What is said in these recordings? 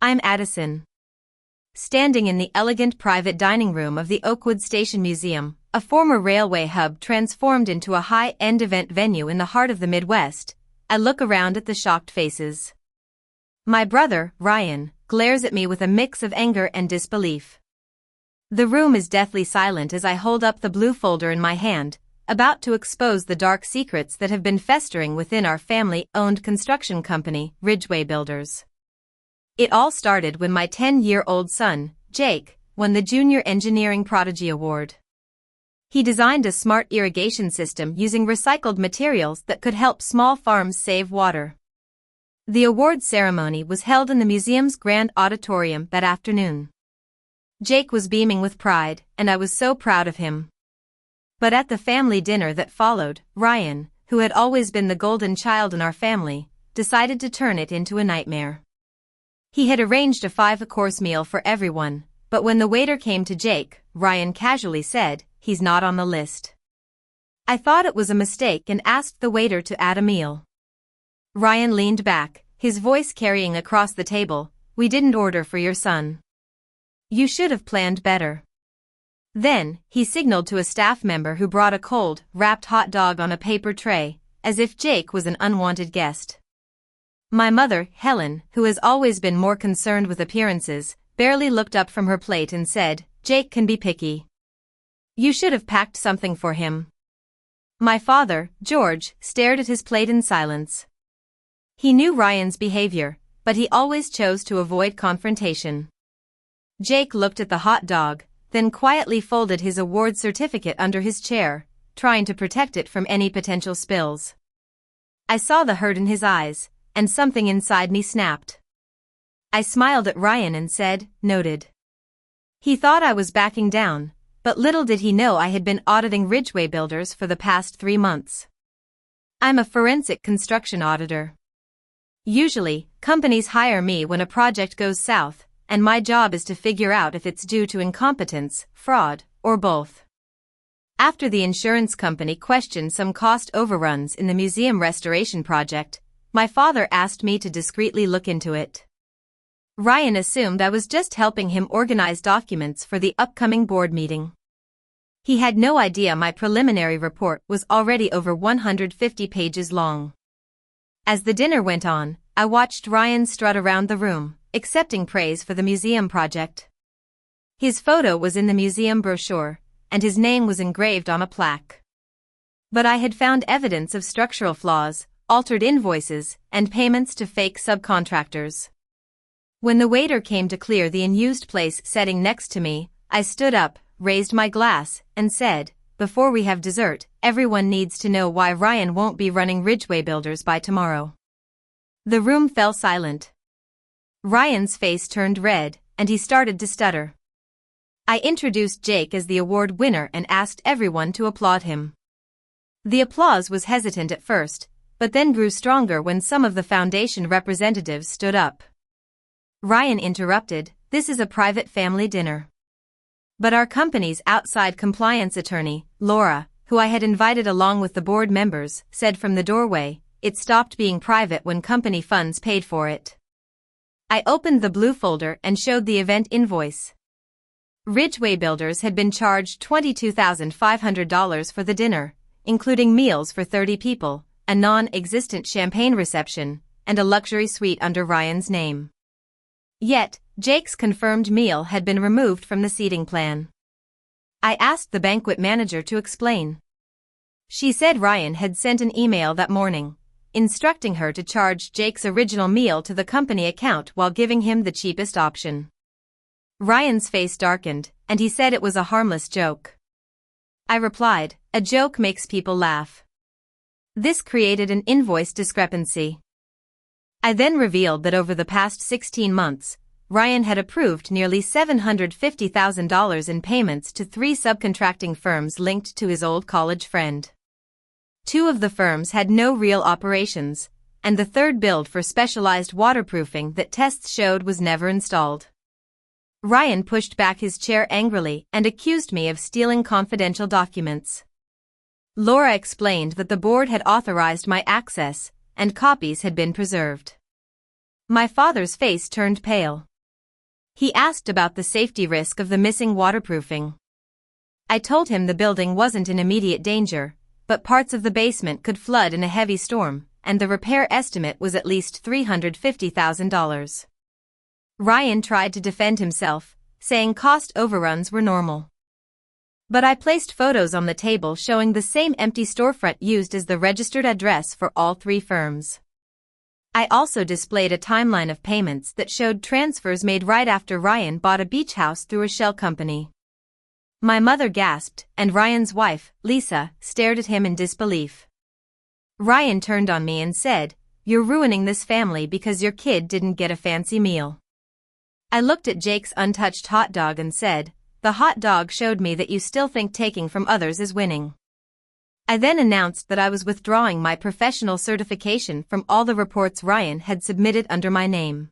I'm Addison. Standing in the elegant private dining room of the Oakwood Station Museum, a former railway hub transformed into a high-end event venue in the heart of the Midwest, I look around at the shocked faces. My brother, Ryan, glares at me with a mix of anger and disbelief. The room is deathly silent as I hold up the blue folder in my hand, about to expose the dark secrets that have been festering within our family-owned construction company, Ridgway Builders. It all started when my 10-year-old son, Jake, won the Junior Engineering Prodigy Award. He designed a smart irrigation system using recycled materials that could help small farms save water. The award ceremony was held in the museum's grand auditorium that afternoon. Jake was beaming with pride, and I was so proud of him. But at the family dinner that followed, Ryan, who had always been the golden child in our family, decided to turn it into a nightmare. He had arranged a 5-course meal for everyone, but when the waiter came to Jake, Ryan casually said, "He's not on the list." I thought it was a mistake and asked the waiter to add a meal. Ryan leaned back, his voice carrying across the table, "We didn't order for your son. You should have planned better." Then, he signaled to a staff member who brought a cold, wrapped hot dog on a paper tray, as if Jake was an unwanted guest. My mother, Helen, who has always been more concerned with appearances, barely looked up from her plate and said, "Jake can be picky. You should have packed something for him." My father, George, stared at his plate in silence. He knew Ryan's behavior, but he always chose to avoid confrontation. Jake looked at the hot dog, then quietly folded his award certificate under his chair, trying to protect it from any potential spills. I saw the hurt in his eyes, and something inside me snapped. I smiled at Ryan and said, "Noted." He thought I was backing down, but little did he know I had been auditing Ridgway Builders for the past 3 months. I'm a forensic construction auditor. Usually, companies hire me when a project goes south, and my job is to figure out if it's due to incompetence, fraud, or both. After the insurance company questioned some cost overruns in the museum restoration project, my father asked me to discreetly look into it. Ryan assumed I was just helping him organize documents for the upcoming board meeting. He had no idea my preliminary report was already over 150 pages long. As the dinner went on, I watched Ryan strut around the room, accepting praise for the museum project. His photo was in the museum brochure, and his name was engraved on a plaque. But I had found evidence of structural flaws, altered invoices, and payments to fake subcontractors. When the waiter came to clear the unused place setting next to me, I stood up, raised my glass, and said, "Before we have dessert, everyone needs to know why Ryan won't be running Ridgway Builders by tomorrow." The room fell silent. Ryan's face turned red, and he started to stutter. I introduced Jake as the award winner and asked everyone to applaud him. The applause was hesitant at first, but then grew stronger when some of the foundation representatives stood up. Ryan interrupted, "This is a private family dinner." But our company's outside compliance attorney, Laura, who I had invited along with the board members, said from the doorway, "It stopped being private when company funds paid for it." I opened the blue folder and showed the event invoice. Ridgway Builders had been charged $22,500 for the dinner, including meals for 30 people, a non-existent champagne reception, and a luxury suite under Ryan's name. Yet, Jake's confirmed meal had been removed from the seating plan. I asked the banquet manager to explain. She said Ryan had sent an email that morning, instructing her to charge Jake's original meal to the company account while giving him the cheapest option. Ryan's face darkened, and he said it was a harmless joke. I replied, "A joke makes people laugh." This created an invoice discrepancy. I then revealed that over the past 16 months, Ryan had approved nearly $750,000 in payments to 3 subcontracting firms linked to his old college friend. 2 of the firms had no real operations, and the third billed for specialized waterproofing that tests showed was never installed. Ryan pushed back his chair angrily and accused me of stealing confidential documents. Laura explained that the board had authorized my access, and copies had been preserved. My father's face turned pale. He asked about the safety risk of the missing waterproofing. I told him the building wasn't in immediate danger, but parts of the basement could flood in a heavy storm, and the repair estimate was at least $350,000. Ryan tried to defend himself, saying cost overruns were normal. But I placed photos on the table showing the same empty storefront used as the registered address for all three firms. I also displayed a timeline of payments that showed transfers made right after Ryan bought a beach house through a shell company. My mother gasped, and Ryan's wife, Lisa, stared at him in disbelief. Ryan turned on me and said, "You're ruining this family because your kid didn't get a fancy meal." I looked at Jake's untouched hot dog and said, "The hot dog showed me that you still think taking from others is winning." I then announced that I was withdrawing my professional certification from all the reports Ryan had submitted under my name.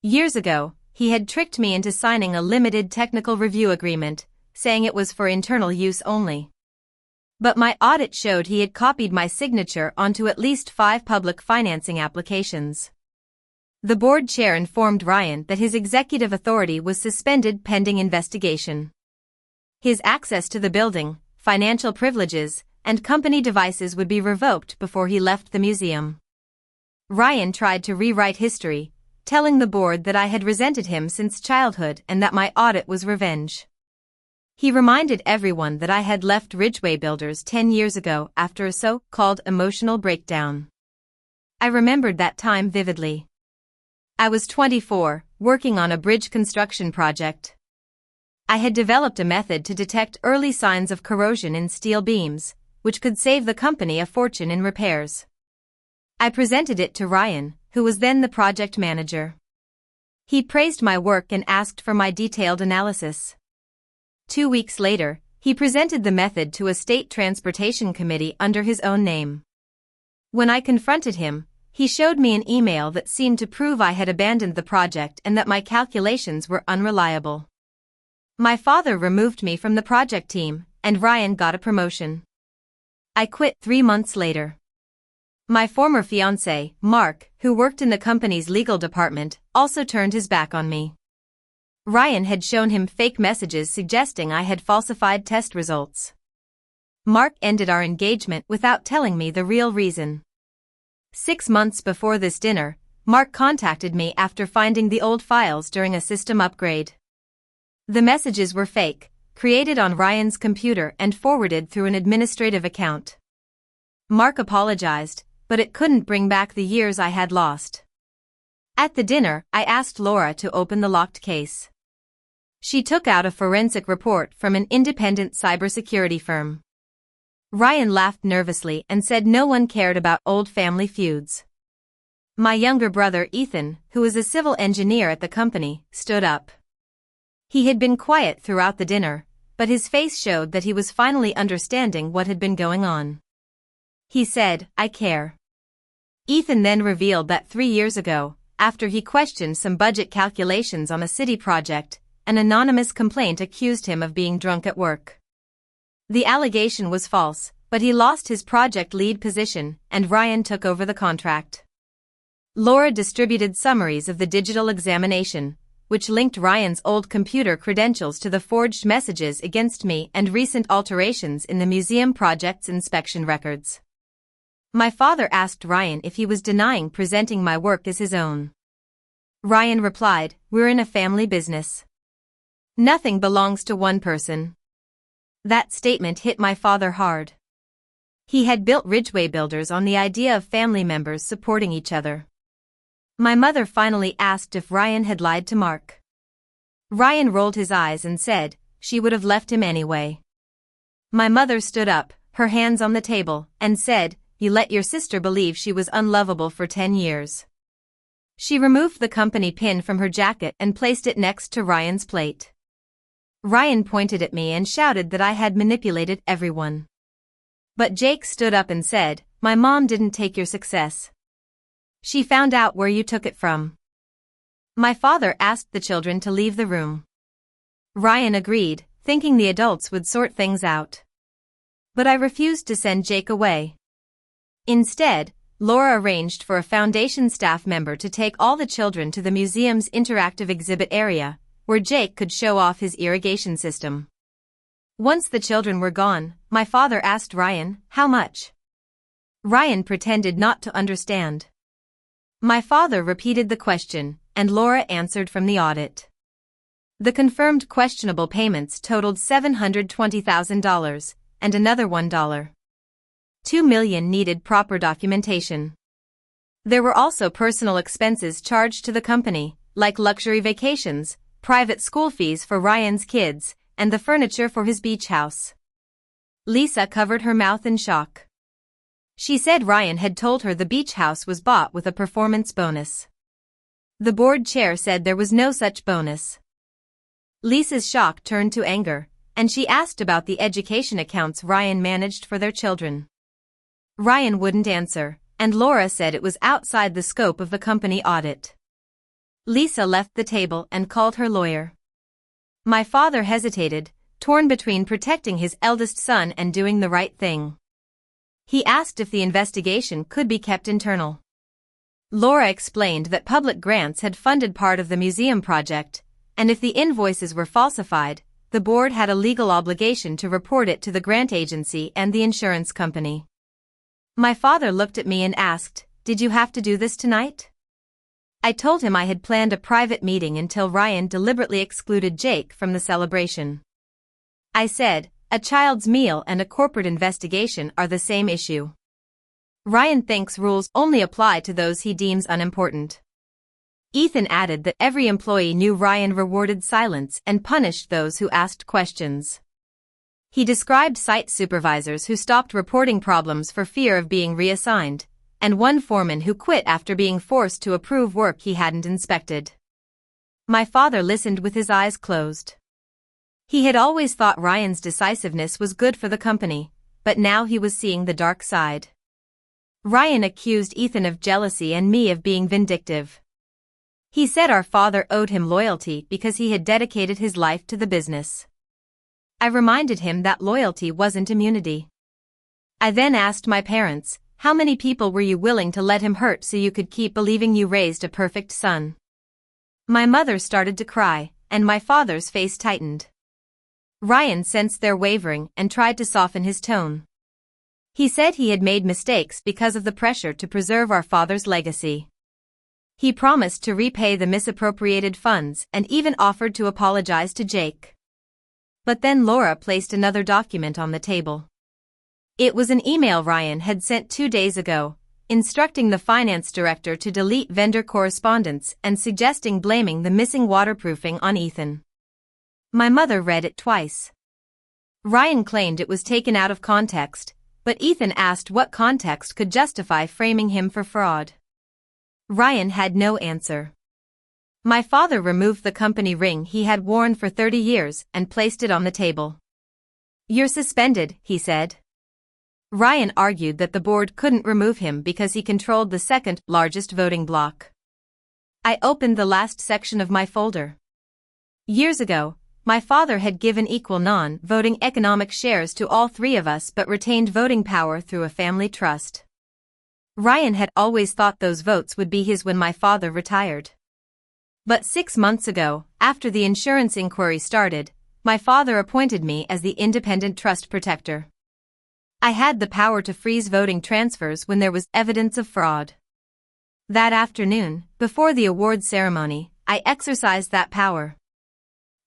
Years ago, he had tricked me into signing a limited technical review agreement, saying it was for internal use only. But my audit showed he had copied my signature onto at least 5 public financing applications. The board chair informed Ryan that his executive authority was suspended pending investigation. His access to the building, financial privileges, and company devices would be revoked before he left the museum. Ryan tried to rewrite history, telling the board that I had resented him since childhood and that my audit was revenge. He reminded everyone that I had left Ridgeway Builders 10 years ago after a so-called emotional breakdown. I remembered that time vividly. I was 24, working on a bridge construction project. I had developed a method to detect early signs of corrosion in steel beams, which could save the company a fortune in repairs. I presented it to Ryan, who was then the project manager. He praised my work and asked for my detailed analysis. 2 weeks later, he presented the method to a state transportation committee under his own name. When I confronted him, he showed me an email that seemed to prove I had abandoned the project and that my calculations were unreliable. My father removed me from the project team, and Ryan got a promotion. I quit 3 months later. My former fiancé, Mark, who worked in the company's legal department, also turned his back on me. Ryan had shown him fake messages suggesting I had falsified test results. Mark ended our engagement without telling me the real reason. 6 months before this dinner, Mark contacted me after finding the old files during a system upgrade. The messages were fake, created on Ryan's computer and forwarded through an administrative account. Mark apologized, but it couldn't bring back the years I had lost. At the dinner, I asked Laura to open the locked case. She took out a forensic report from an independent cybersecurity firm. Ryan laughed nervously and said no one cared about old family feuds. My younger brother Ethan, who was a civil engineer at the company, stood up. He had been quiet throughout the dinner, but his face showed that he was finally understanding what had been going on. He said, "I care." Ethan then revealed that 3 years ago, after he questioned some budget calculations on a city project, an anonymous complaint accused him of being drunk at work. The allegation was false, but he lost his project lead position, and Ryan took over the contract. Laura distributed summaries of the digital examination, which linked Ryan's old computer credentials to the forged messages against me and recent alterations in the museum project's inspection records. My father asked Ryan if he was denying presenting my work as his own. Ryan replied, "We're in a family business. Nothing belongs to one person." That statement hit my father hard. He had built Ridgeway Builders on the idea of family members supporting each other. My mother finally asked if Ryan had lied to Mark. Ryan rolled his eyes and said, she would have left him anyway. My mother stood up, her hands on the table, and said, "You let your sister believe she was unlovable for 10 years. She removed the company pin from her jacket and placed it next to Ryan's plate. Ryan pointed at me and shouted that I had manipulated everyone. But Jake stood up and said, "My mom didn't take your success. She found out where you took it from." My father asked the children to leave the room. Ryan agreed, thinking the adults would sort things out. But I refused to send Jake away. Instead, Laura arranged for a foundation staff member to take all the children to the museum's interactive exhibit area, where Jake could show off his irrigation system. Once the children were gone, my father asked Ryan, "How much?" Ryan pretended not to understand. My father repeated the question, and Laura answered from the audit. The confirmed questionable payments totaled $720,000, and another $2 million needed proper documentation. There were also personal expenses charged to the company, like luxury vacations, private school fees for Ryan's kids, and the furniture for his beach house. Lisa covered her mouth in shock. She said Ryan had told her the beach house was bought with a performance bonus. The board chair said there was no such bonus. Lisa's shock turned to anger, and she asked about the education accounts Ryan managed for their children. Ryan wouldn't answer, and Laura said it was outside the scope of the company audit. Lisa left the table and called her lawyer. My father hesitated, torn between protecting his eldest son and doing the right thing. He asked if the investigation could be kept internal. Laura explained that public grants had funded part of the museum project, and if the invoices were falsified, the board had a legal obligation to report it to the grant agency and the insurance company. My father looked at me and asked, "Did you have to do this tonight?" I told him I had planned a private meeting until Ryan deliberately excluded Jake from the celebration. I said, "A child's meal and a corporate investigation are the same issue. Ryan thinks rules only apply to those he deems unimportant." Ethan added that every employee knew Ryan rewarded silence and punished those who asked questions. He described site supervisors who stopped reporting problems for fear of being reassigned, and one foreman who quit after being forced to approve work he hadn't inspected. My father listened with his eyes closed. He had always thought Ryan's decisiveness was good for the company, but now he was seeing the dark side. Ryan accused Ethan of jealousy and me of being vindictive. He said our father owed him loyalty because he had dedicated his life to the business. I reminded him that loyalty wasn't immunity. I then asked my parents, "How many people were you willing to let him hurt so you could keep believing you raised a perfect son?" My mother started to cry, and my father's face tightened. Ryan sensed their wavering and tried to soften his tone. He said he had made mistakes because of the pressure to preserve our father's legacy. He promised to repay the misappropriated funds and even offered to apologize to Jake. But then Laura placed another document on the table. It was an email Ryan had sent 2 days ago, instructing the finance director to delete vendor correspondence and suggesting blaming the missing waterproofing on Ethan. My mother read it twice. Ryan claimed it was taken out of context, but Ethan asked what context could justify framing him for fraud. Ryan had no answer. My father removed the company ring he had worn for 30 years and placed it on the table. "You're suspended," he said. Ryan argued that the board couldn't remove him because he controlled the second largest voting bloc. I opened the last section of my folder. Years ago, my father had given equal non-voting economic shares to all 3 of us but retained voting power through a family trust. Ryan had always thought those votes would be his when my father retired. But 6 months ago, after the insurance inquiry started, my father appointed me as the independent trust protector. I had the power to freeze voting transfers when there was evidence of fraud. That afternoon, before the award ceremony, I exercised that power.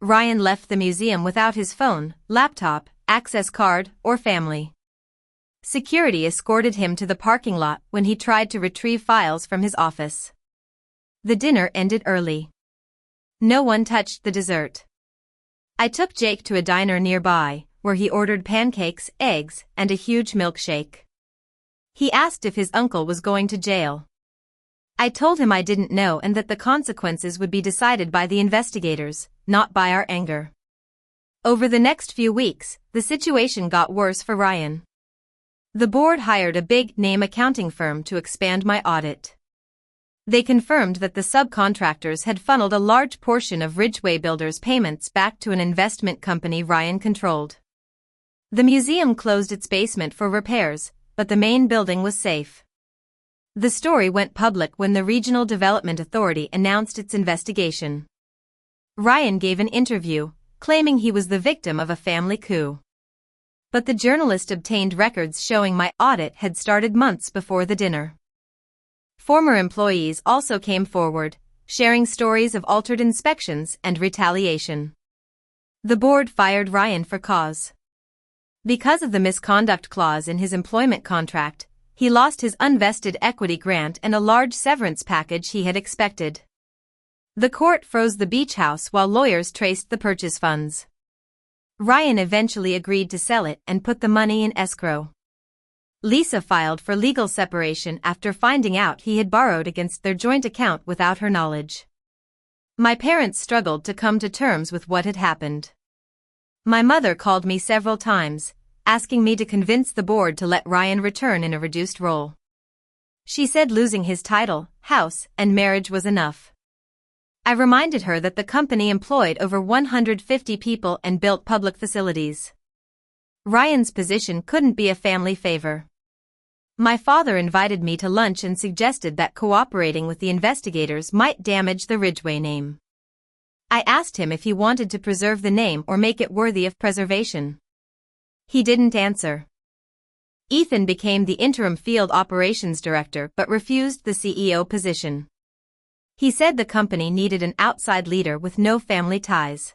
Ryan left the museum without his phone, laptop, access card, or family. Security escorted him to the parking lot when he tried to retrieve files from his office. The dinner ended early. No one touched the dessert. I took Jake to a diner nearby, where he ordered pancakes, eggs, and a huge milkshake. He asked if his uncle was going to jail. I told him I didn't know and that the consequences would be decided by the investigators, not by our anger. Over the next few weeks, the situation got worse for Ryan. The board hired a big-name accounting firm to expand my audit. They confirmed that the subcontractors had funneled a large portion of Ridgeway Builders' payments back to an investment company Ryan controlled. The museum closed its basement for repairs, but the main building was safe. The story went public when the Regional Development Authority announced its investigation. Ryan gave an interview, claiming he was the victim of a family coup. But the journalist obtained records showing my audit had started months before the dinner. Former employees also came forward, sharing stories of altered inspections and retaliation. The board fired Ryan for cause. Because of the misconduct clause in his employment contract, he lost his unvested equity grant and a large severance package he had expected. The court froze the beach house while lawyers traced the purchase funds. Ryan eventually agreed to sell it and put the money in escrow. Lisa filed for legal separation after finding out he had borrowed against their joint account without her knowledge. My parents struggled to come to terms with what had happened. My mother called me several times, asking me to convince the board to let Ryan return in a reduced role. She said losing his title, house, and marriage was enough. I reminded her that the company employed over 150 people and built public facilities. Ryan's position couldn't be a family favor. My father invited me to lunch and suggested that cooperating with the investigators might damage the Ridgeway name. I asked him if he wanted to preserve the name or make it worthy of preservation. He didn't answer. Ethan became the interim field operations director but refused the CEO position. He said the company needed an outside leader with no family ties.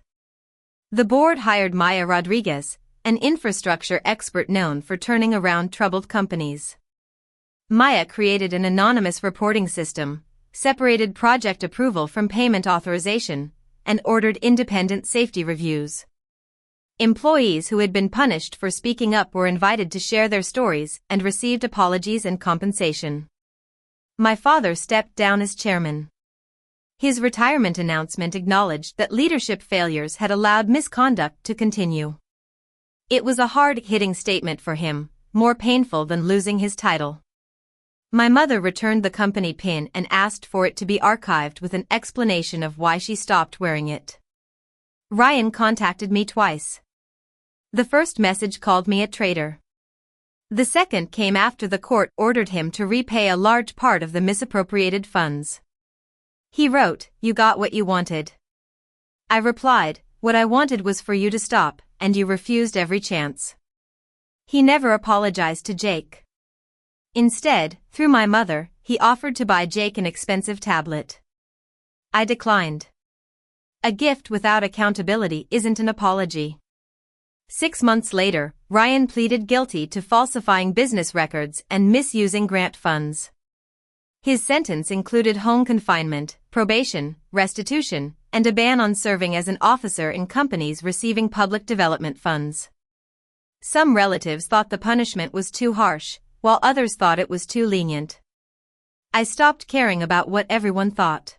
The board hired Maya Rodriguez, an infrastructure expert known for turning around troubled companies. Maya created an anonymous reporting system, separated project approval from payment authorization, and ordered independent safety reviews. Employees who had been punished for speaking up were invited to share their stories and received apologies and compensation. My father stepped down as chairman. His retirement announcement acknowledged that leadership failures had allowed misconduct to continue. It was a hard-hitting statement for him, more painful than losing his title. My mother returned the company pin and asked for it to be archived with an explanation of why she stopped wearing it. Ryan contacted me twice. The first message called me a traitor. The second came after the court ordered him to repay a large part of the misappropriated funds. He wrote, "You got what you wanted." I replied, "What I wanted was for you to stop, and you refused every chance." He never apologized to Jake. Instead, through my mother, he offered to buy Jake an expensive tablet. I declined. A gift without accountability isn't an apology. 6 months later, Ryan pleaded guilty to falsifying business records and misusing grant funds. His sentence included home confinement, probation, restitution, and a ban on serving as an officer in companies receiving public development funds. Some relatives thought the punishment was too harsh, while others thought it was too lenient. I stopped caring about what everyone thought.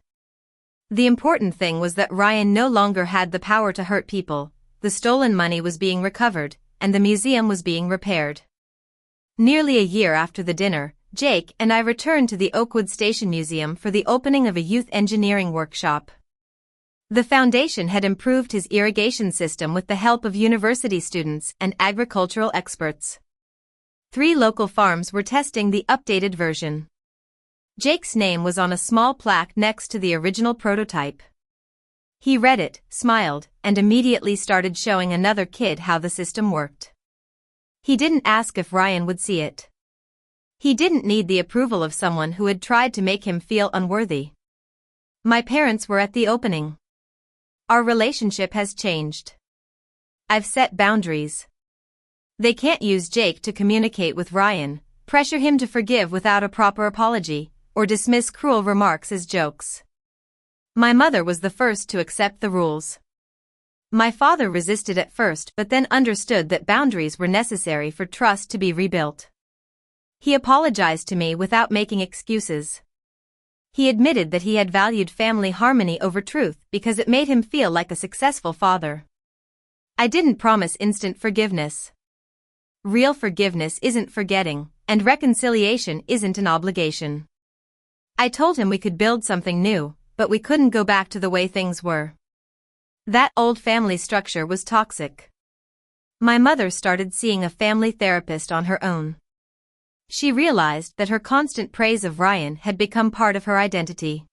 The important thing was that Ryan no longer had the power to hurt people, the stolen money was being recovered, and the museum was being repaired. Nearly a year after the dinner, Jake and I returned to the Oakwood Station Museum for the opening of a youth engineering workshop. The foundation had improved his irrigation system with the help of university students and agricultural experts. 3 local farms were testing the updated version. Jake's name was on a small plaque next to the original prototype. He read it, smiled, and immediately started showing another kid how the system worked. He didn't ask if Ryan would see it. He didn't need the approval of someone who had tried to make him feel unworthy. My parents were at the opening. Our relationship has changed. I've set boundaries. They can't use Jake to communicate with Ryan, pressure him to forgive without a proper apology, or dismiss cruel remarks as jokes. My mother was the first to accept the rules. My father resisted at first but then understood that boundaries were necessary for trust to be rebuilt. He apologized to me without making excuses. He admitted that he had valued family harmony over truth because it made him feel like a successful father. I didn't promise instant forgiveness. Real forgiveness isn't forgetting, and reconciliation isn't an obligation. I told him we could build something new, but we couldn't go back to the way things were. That old family structure was toxic. My mother started seeing a family therapist on her own. She realized that her constant praise of Ryan had become part of her identity.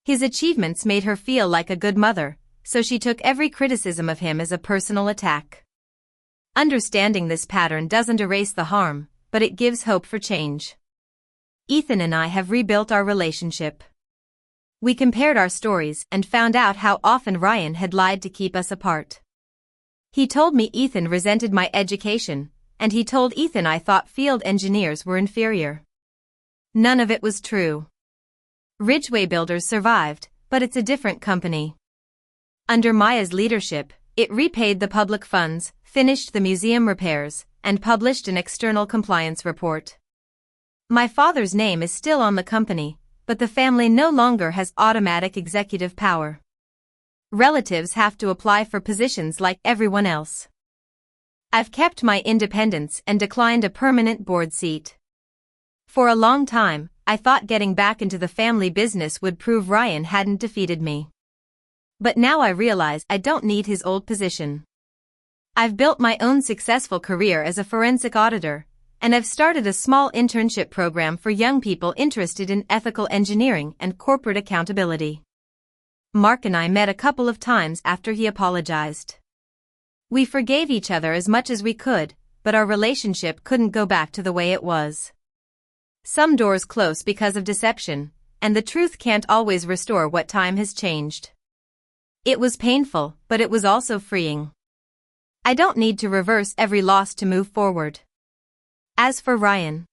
His achievements made her feel like a good mother, so she took every criticism of him as a personal attack. Understanding this pattern doesn't erase the harm, but it gives hope for change. Ethan and I have rebuilt our relationship. We compared our stories and found out how often Ryan had lied to keep us apart. He told me Ethan resented my education, and he told Ethan I thought field engineers were inferior. None of it was true. Ridgeway Builders survived, but it's a different company. Under Maya's leadership, it repaid the public funds, finished the museum repairs, and published an external compliance report. My father's name is still on the company, but the family no longer has automatic executive power. Relatives have to apply for positions like everyone else. I've kept my independence and declined a permanent board seat. For a long time, I thought getting back into the family business would prove Ryan hadn't defeated me. But now I realize I don't need his old position. I've built my own successful career as a forensic auditor, and I've started a small internship program for young people interested in ethical engineering and corporate accountability. Mark and I met a couple of times after he apologized. We forgave each other as much as we could, but our relationship couldn't go back to the way it was. Some doors close because of deception, and the truth can't always restore what time has changed. It was painful, but it was also freeing. I don't need to reverse every loss to move forward. As for Ryan,